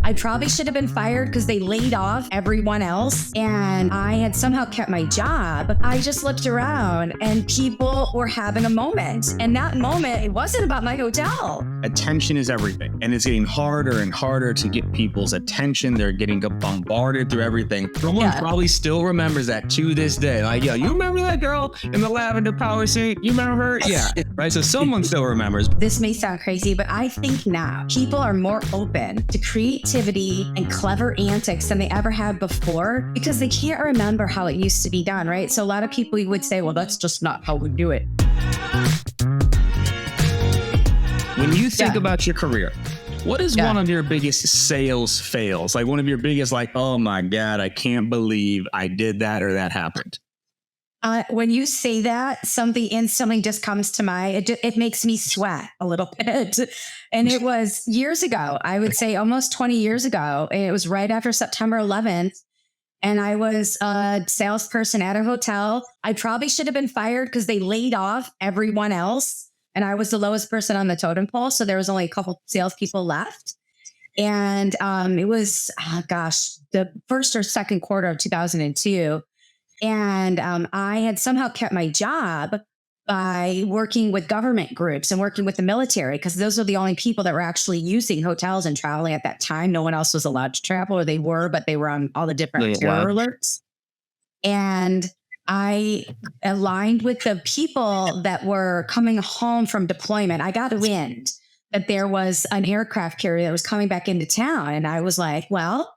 I probably should have been fired because they laid off everyone else and I had somehow kept my job. I just looked around and people were having a moment. And that moment, it wasn't about my hotel. Attention is everything. And it's getting harder and harder to get people's attention. They're getting bombarded through everything. Someone probably still remembers that to this day. Like, yo, you remember that girl in the lavender power suit? You remember her? Yeah. Right. So someone still remembers. This may sound crazy, but I think now people are more open to creativity and clever antics than they ever have before because they can't remember how it used to be done, right? So a lot of people would say, well, that's just not how we do it. When you think about your career, what is one of your biggest sales fails? Like one of your biggest, like, oh my God, I can't believe I did that or that happened. When you say that, something instantly just comes to mind. It makes me sweat a little bit. And it was years ago, I would say almost 20 years ago. And it was right after September 11th. And I was a salesperson at a hotel. I probably should have been fired because they laid off everyone else. And I was the lowest person on the totem pole. So there was only a couple salespeople left. And it was, the first or second quarter of 2002. And I had somehow kept my job by working with government groups and working with the military, because those are the only people that were actually using hotels and traveling at that time. No one else was allowed to travel, or they were, but they were on all the different terror alerts. And I aligned with the people that were coming home from deployment. I got wind that there was an aircraft carrier that was coming back into town. And I was like, well,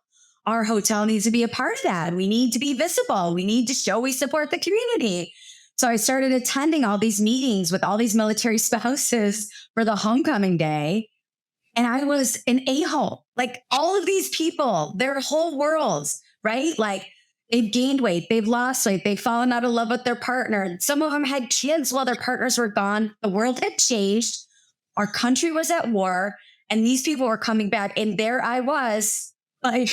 our hotel needs to be a part of that. We need to be visible. We need to show we support the community. So I started attending all these meetings with all these military spouses for the homecoming day. And I was an a-hole. Like all of these people, their whole worlds, right? Like they've gained weight, they've lost weight, they've fallen out of love with their partner. Some of them had kids while their partners were gone. The world had changed. Our country was at war. And these people were coming back. And there I was, like,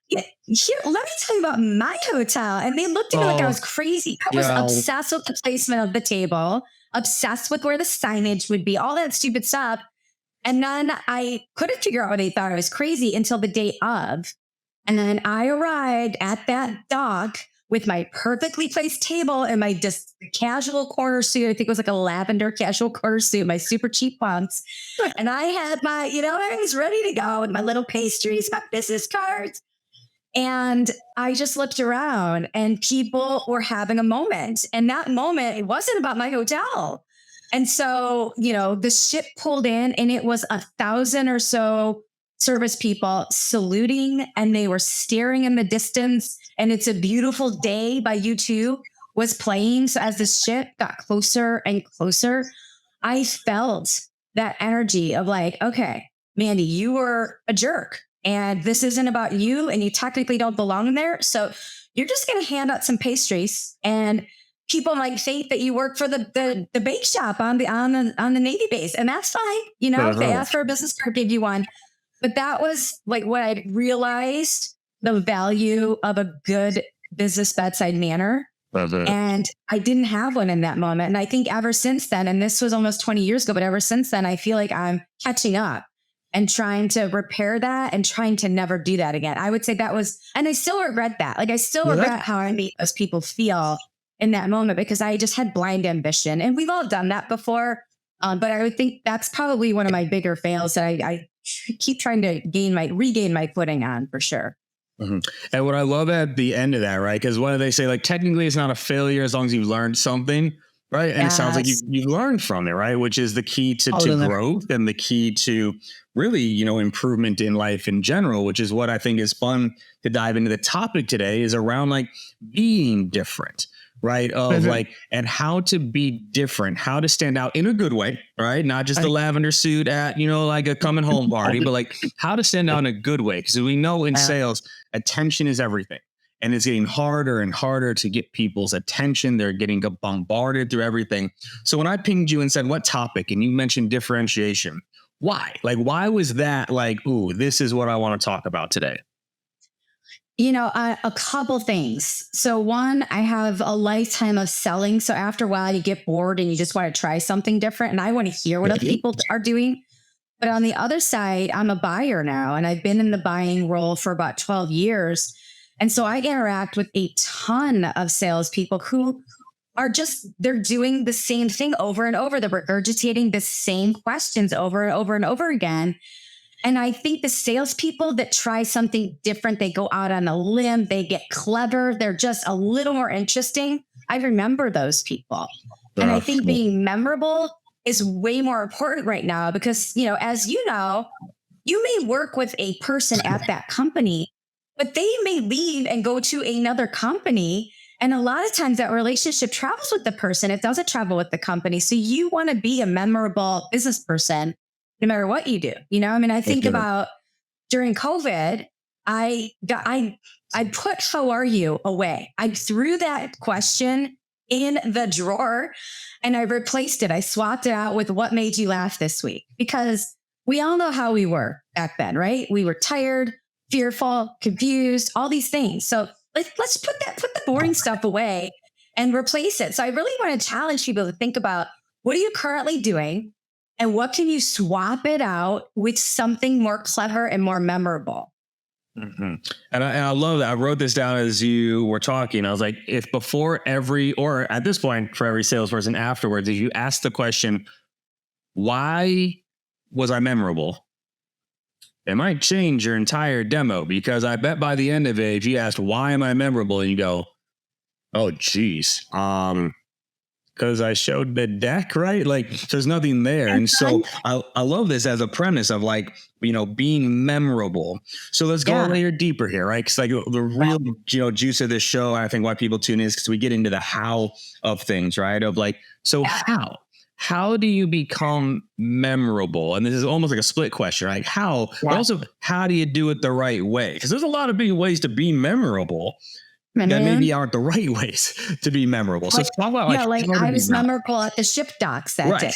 here, let me tell you about my hotel. And they looked at me like I was crazy. I was obsessed with the placement of the table, obsessed with where the signage would be, all that stupid stuff. And then I couldn't figure out why they thought I was crazy until the day of. And then I arrived at that dock with my perfectly placed table and my just casual corner suit. I think it was like a lavender casual corner suit, my super cheap pumps. And I had my, I was ready to go with my little pastries, my business cards. And I just looked around and people were having a moment. And that moment, it wasn't about my hotel. And so, the ship pulled in and it was 1,000 or so service people saluting, and they were staring in the distance. And It's a Beautiful Day by U2 was playing. So as the ship got closer and closer, I felt that energy of like, okay, Mandi, you were a jerk. And this isn't about you, and you technically don't belong there. So you're just going to hand out some pastries, and people might think that you work for the bake shop on the Navy base, and that's fine. If they ask for a business card, give you one. But that was like what I realized the value of a good business bedside manner. And I didn't have one in that moment. And I think ever since then, and this was almost 20 years ago, but ever since then, I feel like I'm catching up and trying to repair that and trying to never do that again. I would say that was, and I still regret that. Like I still regret how I made those people feel in that moment, because I just had blind ambition, and we've all done that before. But I would think that's probably one of my bigger fails that I keep trying to regain my footing on, for sure. Mm-hmm. And what I love at the end of that, right? Because what do they say? Like, technically it's not a failure as long as you've learned something. Right. And it sounds like you've learned from it, right? Which is the key to growth and the key to really, improvement in life in general, which is what I think is fun to dive into. The topic today is around like being different, right? Of like, and how to be different, how to stand out in a good way, right? Not just the lavender suit at, like a coming home party, but like how to stand out in a good way. Because we know in sales, attention is everything. And it's getting harder and harder to get people's attention. They're getting bombarded through everything. So when I pinged you and said, what topic? And you mentioned differentiation. Why? Like, why was that like, ooh, this is what I want to talk about today? A couple things. So one, I have a lifetime of selling. So after a while, you get bored and you just want to try something different. And I want to hear what other people are doing. But on the other side, I'm a buyer now, and I've been in the buying role for about 12 years. And so I interact with a ton of salespeople who are just, they're doing the same thing over and over. They're regurgitating the same questions over and over and over again. And I think the salespeople that try something different, they go out on a limb, they get clever, they're just a little more interesting. I remember those people. And I think being memorable is way more important right now because, as you know, you may work with a person at that company, but they may leave and go to another company. And a lot of times that relationship travels with the person. It doesn't travel with the company. So you want to be a memorable business person no matter what you do. I think about during COVID, I put "how are you" away. I threw that question in the drawer and I replaced it. I swapped it out with "what made you laugh this week?" Because we all know how we were back then, right? We were tired, fearful, confused, all these things. So let's put the boring stuff away and replace it. So I really want to challenge people to think about, what are you currently doing? And what can you swap it out with something more clever and more memorable? Mm-hmm. And I love that. I wrote this down as you were talking. I was like, if before or at this point for every salesperson afterwards, if you ask the question, why was I memorable? It might change your entire demo, because I bet by the end of it, if you asked, why am I memorable? And you go, oh, geez. Because I showed the deck, right? Like, there's nothing there. And so I love this as a premise of being memorable. So let's go a layer deeper here, right? Because the real, juice of this show, I think why people tune in is because we get into the how of things, right? Of how do you become memorable? And this is almost like a split question, right? How, but also how do you do it the right way? Because there's a lot of big ways to be memorable that maybe aren't the right ways to be memorable. So talk about I was memorable at the ship docks that day.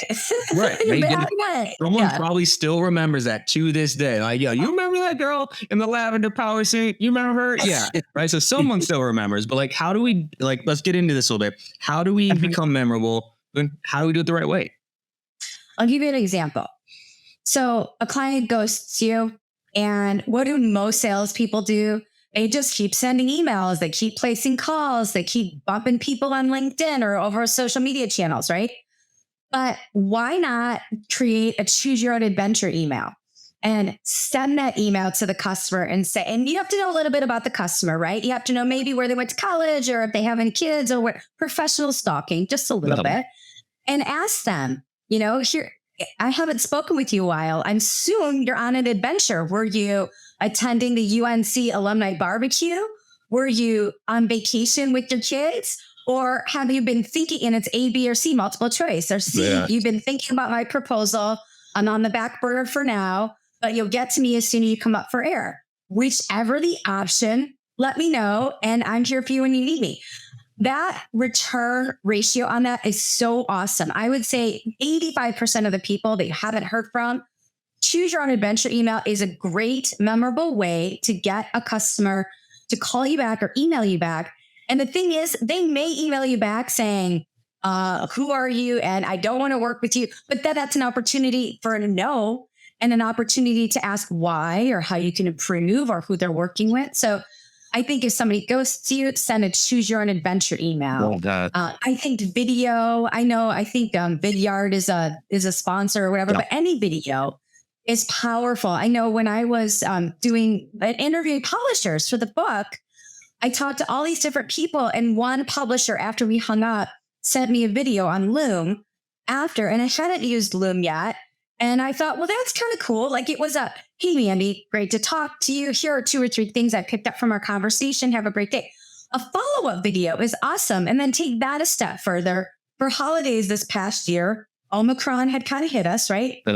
Right. Someone probably still remembers that to this day. Like, you remember that girl in the lavender power suit? You remember her? Yeah. Right. So someone still remembers, but how do we let's get into this a little bit. How do we become memorable? And how do we do it the right way? I'll give you an example. So a client ghosts you, and what do most salespeople do? They just keep sending emails. They keep placing calls. They keep bumping people on LinkedIn or over social media channels, right? But why not create a choose your own adventure email and send that email to the customer and say, and you have to know a little bit about the customer, right? You have to know maybe where they went to college or if they have any kids or what, professional stalking, just a little bit, and ask them, here, I haven't spoken with you a while. I'm soon you're on an adventure. Were you attending the UNC alumni barbecue? Were you on vacation with your kids? Or have you been thinking, and it's A, B, or C, multiple choice, or C, you've been thinking about my proposal. I'm on the back burner for now, but you'll get to me as soon as you come up for air. Whichever the option, let me know, and I'm here for you when you need me. That return ratio on that is so awesome. I would say 85% of the people that you haven't heard from, choose your own adventure email is a great, memorable way to get a customer to call you back or email you back. And the thing is, they may email you back saying, who are you? And I don't want to work with you. But that's an opportunity for a no, and an opportunity to ask why or how you can improve or who they're working with. So I think if somebody goes to you, send a choose your own adventure email. I think video, I think Vidyard is a sponsor or whatever, but any video is powerful. I know when I was doing an interview publishers for the book, I talked to all these different people, and one publisher, after we hung up, sent me a video on Loom after, and I hadn't used Loom yet. And I thought, well, that's kind of cool. It was hey, Mandi, great to talk to you. Here are 2 or 3 things I picked up from our conversation. Have a great day. A follow-up video is awesome. And then take that a step further. For holidays this past year, Omicron had kind of hit us, right? I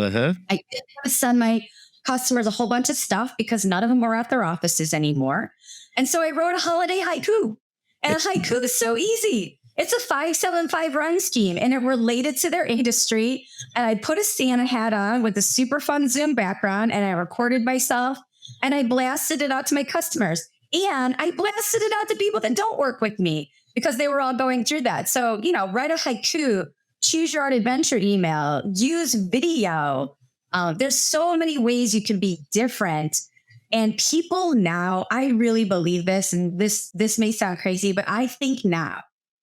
didn't send my customers a whole bunch of stuff because none of them were at their offices anymore. And so I wrote a holiday haiku. And a haiku is so easy. It's a 5-7-5 run scheme, and it related to their industry. And I put a Santa hat on with a super fun Zoom background, and I recorded myself, and I blasted it out to my customers. And I blasted it out to people that don't work with me because they were all going through that. So, write a haiku, choose your own adventure email, use video, There's so many ways you can be different. And people now, I really believe this, and this may sound crazy, but I think now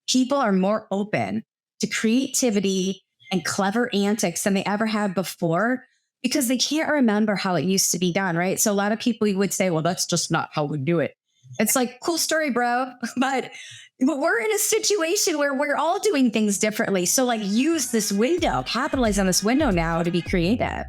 people are more open to creativity and clever antics than they ever had before because they can't remember how it used to be done, right? So a lot of people would say, well, that's just not how we do it. It's like, cool story, bro. But we're in a situation where we're all doing things differently. So like use this window, capitalize on this window now to be creative.